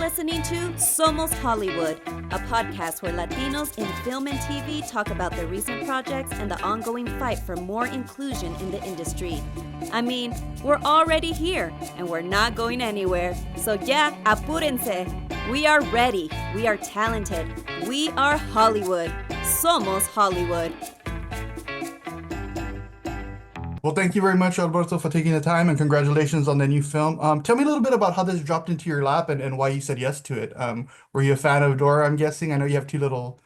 listening to Somos Hollywood, a podcast where Latinos in film and TV talk about their recent projects and the ongoing fight for more inclusion in the industry. I mean, we're already here, and we're not going anywhere. So yeah, apúrense. We are ready. We are talented. We are Hollywood. Somos Hollywood. Well, thank you very much, Alberto, for taking the time, and congratulations on the new film. Tell me a little bit about how this dropped into your lap and why you said yes to it. Were you a fan of Dora, I'm guessing? I know you have two little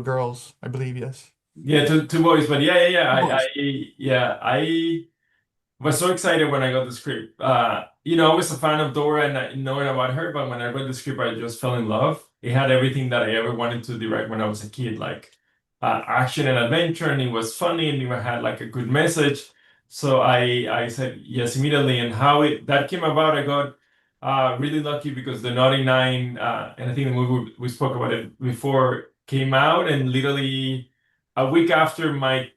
girls, I believe, yes. Yeah, two boys, but yeah. Boys. I was so excited when I got the script. I was a fan of Dora and knowing about her, but when I read the script, I just fell in love. It had everything that I ever wanted to direct when I was a kid, like action and adventure, and it was funny, and it had like a good message. So I said yes immediately, and how that came about, I got really lucky because the Naughty Nine, and I think the movie we spoke about it before, came out, and literally a week after my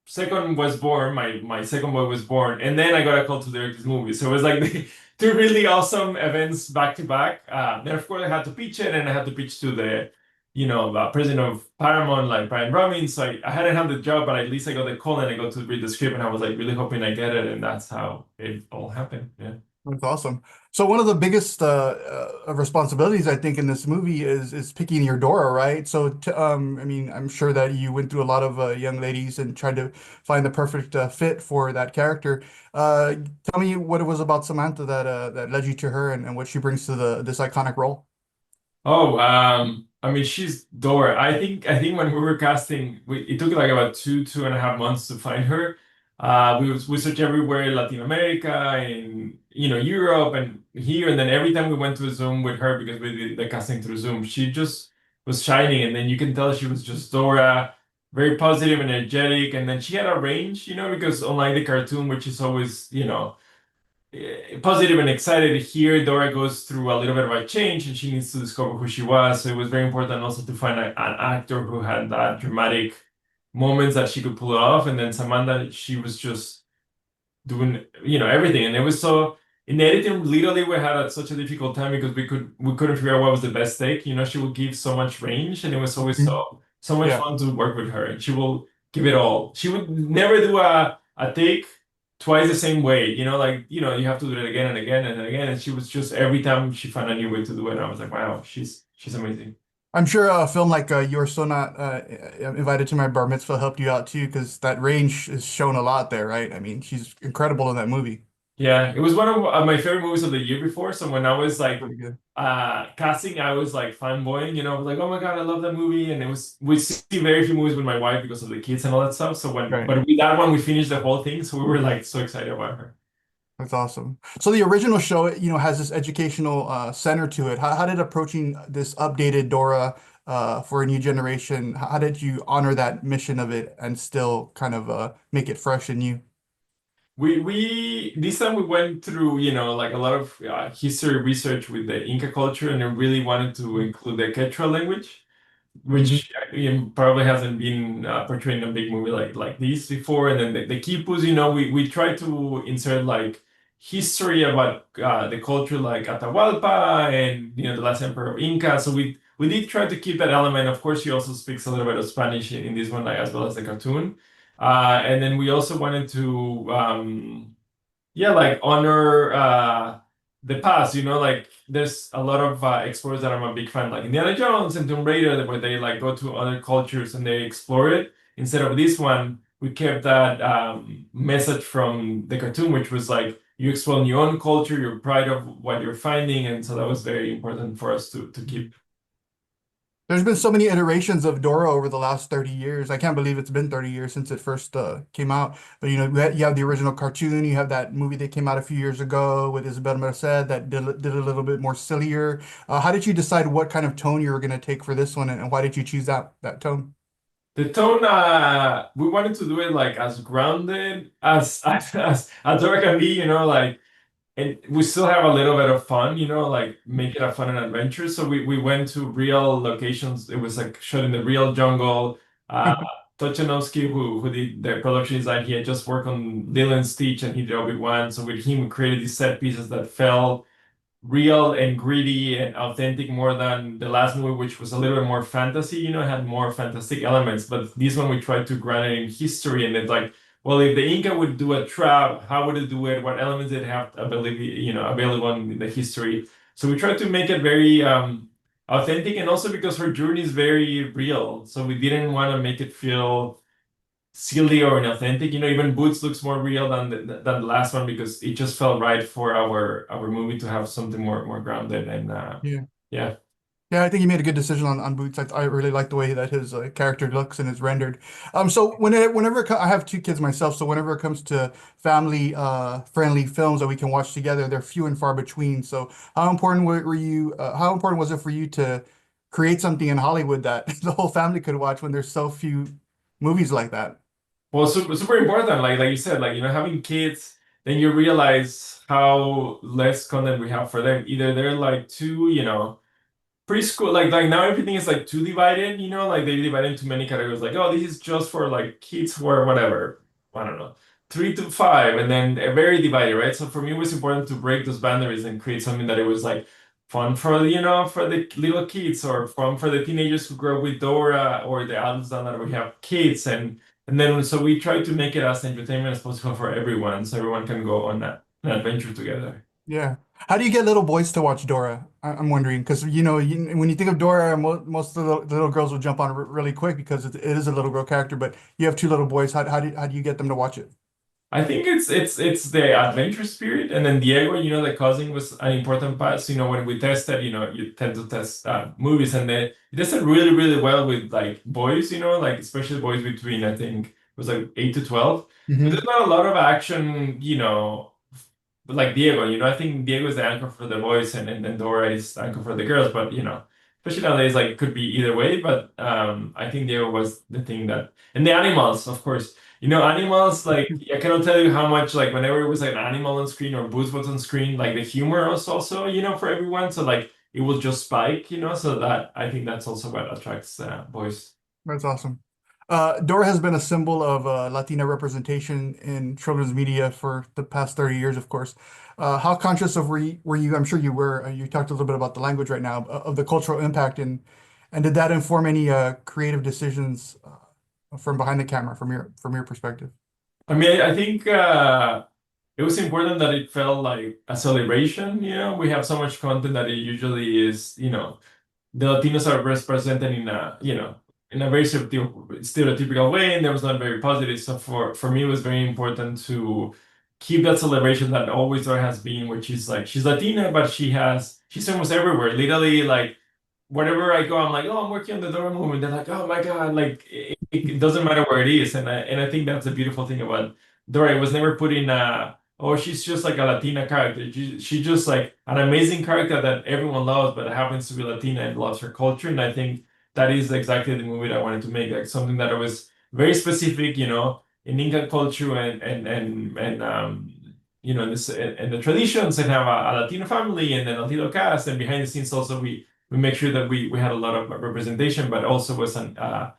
second was born, my second boy was born, and then I got a call to direct this movie. So it was like two really awesome events back to back. Then of course I had to pitch it, and I had to pitch to the president of Paramount, like Brian Robbins. So I hadn't had the job, but at least I got the call and I got to read the script, and I was like really hoping I get it, and that's how it all happened. Yeah. That's awesome. So one of the biggest responsibilities, I think, in this movie is picking your Dora, right? So I mean, I'm sure that you went through a lot of young ladies and tried to find the perfect fit for that character. Tell me what it was about Samantha that led you to her, and what she brings to this iconic role. Oh, I mean, she's Dora. I think when we were casting, it took like about 2.5 months to find her. We searched everywhere, Latin America and Europe and here, and then every time we went to a Zoom with her because we did the casting through Zoom, she just was shining, and then you can tell she was just Dora, very positive, energetic, and then she had a range, because unlike the cartoon, which is always, positive and excited, here Dora goes through a little bit of a change and she needs to discover who she was. So it was very important also to find an actor who had that dramatic moments that she could pull it off. And then Samantha, she was just doing everything, and it was so in editing. Literally, we had such a difficult time because we couldn't figure out what was the best take. She would give so much range, and it was always so much Yeah. fun to work with her. And she will give it all. She would never do a take twice the same way, you have to do it again and again and again. And she was just every time she found a new way to do it. I was like, wow, she's amazing. I'm sure a film like You're So Not Invited to My Bar Mitzvah helped you out too, because that range is shown a lot there, right? I mean, she's incredible in that movie. Yeah, it was one of my favorite movies of the year before. So when I was like Pretty good. casting, I was like fanboying, I was like, oh my God, I love that movie. And we see very few movies with my wife because of the kids and all that stuff. So Right. but with that one, we finished the whole thing. So we were like so excited about her. That's awesome. So the original show, has this educational center to it. How did approaching this updated Dora for a new generation, how did you honor that mission of it and still kind of make it fresh and new? We this time we went through, like a lot of history research with the Inca culture, and I really wanted to include the Quechua language, Mhm. which probably hasn't been portrayed in a big movie like this before. And then the quipus, we try to insert like history about the culture, like Atahualpa and the last emperor of Inca. So we did try to keep that element. Of course, she also speaks a little bit of Spanish in this one, like as well as the cartoon. And then we also wanted to like honor the past, like there's a lot of explorers that I'm a big fan, like Indiana Jones and Tomb Raider, where they like go to other cultures and they explore it. Instead of this one, we kept that message from the cartoon, which was like you explore your own culture, you're proud of what you're finding, and so that was very important for us to keep. There's been so many iterations of Dora over the last 30 years. I can't believe it's been 30 years since it first came out. But you have the original cartoon, you have that movie that came out a few years ago with Isabel Merced that did a little bit more sillier. How did you decide what kind of tone you were going to take for this one, and why did you choose that tone? The tone, we wanted to do it like as grounded as Dora can be, like, and we still have a little bit of fun, like make it a fun and adventure. So we went to real locations. It was like shot in the real jungle. Tochanovsky, who did the production design, he had just worked on Lilo and Stitch, and he did Obi-Wan. So with him, we created these set pieces that felt real and gritty and authentic more than the last movie, which was a little bit more fantasy, had more fantastic elements. But this one we tried to ground it in history, and it's like, well, if the Inca would do a trap, how would it do it? What elements did it have ability, available in the history? So we tried to make it very authentic, and also because her journey is very real. So we didn't want to make it feel silly or inauthentic. Even Boots looks more real than the last one because it just felt right for our movie to have something more grounded and Yeah. yeah. Yeah, I think he made a good decision on Boots. I really like the way that his character looks and is rendered. So I have two kids myself, so whenever it comes to family friendly films that we can watch together, they're few and far between. So how important were you? How important was it for you to create something in Hollywood that the whole family could watch when there's so few movies like that? Well, super important. Like you said, having kids, then you realize how less content we have for them. Either they're like too, preschool, like now everything is like too divided, like they divide into many categories, like, oh, this is just for like kids who are whatever, I don't know, 3 to 5, and then very divided, right? So for me it was important to break those boundaries and create something that it was like fun for for the little kids, or fun for the teenagers who grow up with Dora, or the adults now that we have kids, and then so we try to make it as entertainment as possible for everyone, so everyone can go on an adventure together. Yeah. How do you get little boys to watch Dora? I'm wondering because when you think of Dora, most of the little girls will jump on it really quick because it is a little girl character. But you have two little boys. How do you get them to watch it? I think it's the adventure spirit, and then Diego, the cousin was an important part. So, when we tested, you tend to test movies, and then it tested really well with like boys, like especially boys between, I think it was like 8 to 12. But Hmm. there's not a lot of action, like Diego. I think Diego is the anchor for the boys, and Dora is the anchor for the girls. But especially nowadays, like it could be either way. But I think Diego was the thing that, and the animals, of course. Animals, like, I cannot tell you how much, like, whenever it was like an animal on screen or Boots was on screen, like, the humor was also, for everyone. So, like, it will just spike, so that I think that's also what attracts boys. That's awesome. Dora has been a symbol of Latina representation in children's media for the past 30 years, of course. How conscious of were you? I'm sure you were. You talked a little bit about the language right now of the cultural impact, and did that inform any creative decisions from behind the camera from your perspective? I mean, I think it was important that it felt like a celebration. We have so much content that it usually is, the Latinos are represented in a very stereotypical way, and that was not very positive. So for me, it was very important to keep that celebration that always there has been, which is like she's Latina, but she's almost everywhere. Literally, like wherever I go, I'm like, oh, I'm working on the Dora movie. They're like, oh my God, like it doesn't matter where it is, and I think that's the beautiful thing about Dora. It was never put in oh, she's just like a Latina character. She's just like an amazing character that everyone loves, but happens to be Latina and loves her culture. And I think that is exactly the movie that I wanted to make, like something that was very specific, in Inca culture and this and the traditions, and have a Latino family and then a Latino cast, and behind the scenes also we make sure that we had a lot of representation, but also was a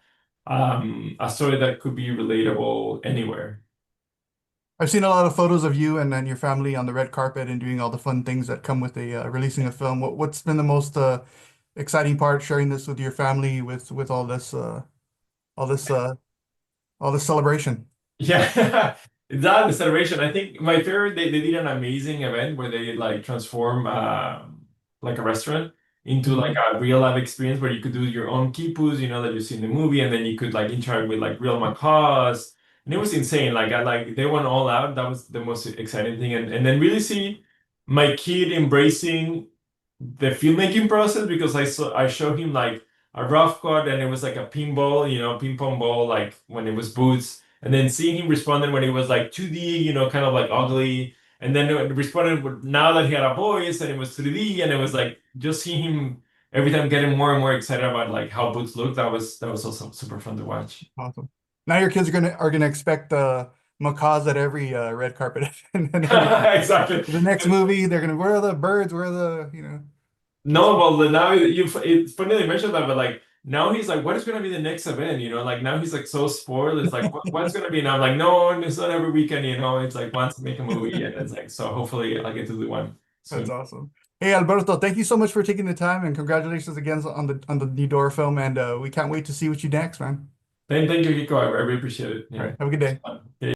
story that could be relatable anywhere. I've seen a lot of photos of you and your family on the red carpet and doing all the fun things that come with releasing a film. What's been the most exciting part sharing this with your family with all this uh, all this celebration? Yeah, that the celebration. I think my favorite, they did an amazing event where they like transform like a restaurant into like Mhm. a real life experience where you could do your own quipus, that you see in the movie, and then you could like interact with like real macaws. And it was insane. Like they went all out. That was the most exciting thing. And then really see my kid embracing the filmmaking process, because I showed him like a rough cut, and it was like a pinball, ping pong ball, like when it was Boots, and then seeing him responding when it was like 2D, kind of like ugly, and then it responded now that he had a voice and it was 3D, and it was like just seeing him every time getting more and more excited about like how Boots looked. That was also super fun to watch. Awesome. Now your kids are gonna expect macaws at every red carpet and everything. Exactly. The next movie, they're gonna where are the birds? Where are the No, well, now it's funny they mentioned that, but like now he's like, what is going to be the next event? Like now he's like so spoiled. It's like, what's going to be? And I'm like, no, it's not every weekend, it's like once to make a movie. And it's like, so hopefully I'll get to do one That's soon. awesome. Hey Alberto, thank you so much for taking the time and congratulations again on the new Dora film and we can't wait to see what you next, man. Thank you, Kiko. I really appreciate it. All Yeah, right, have a good day. it's fun.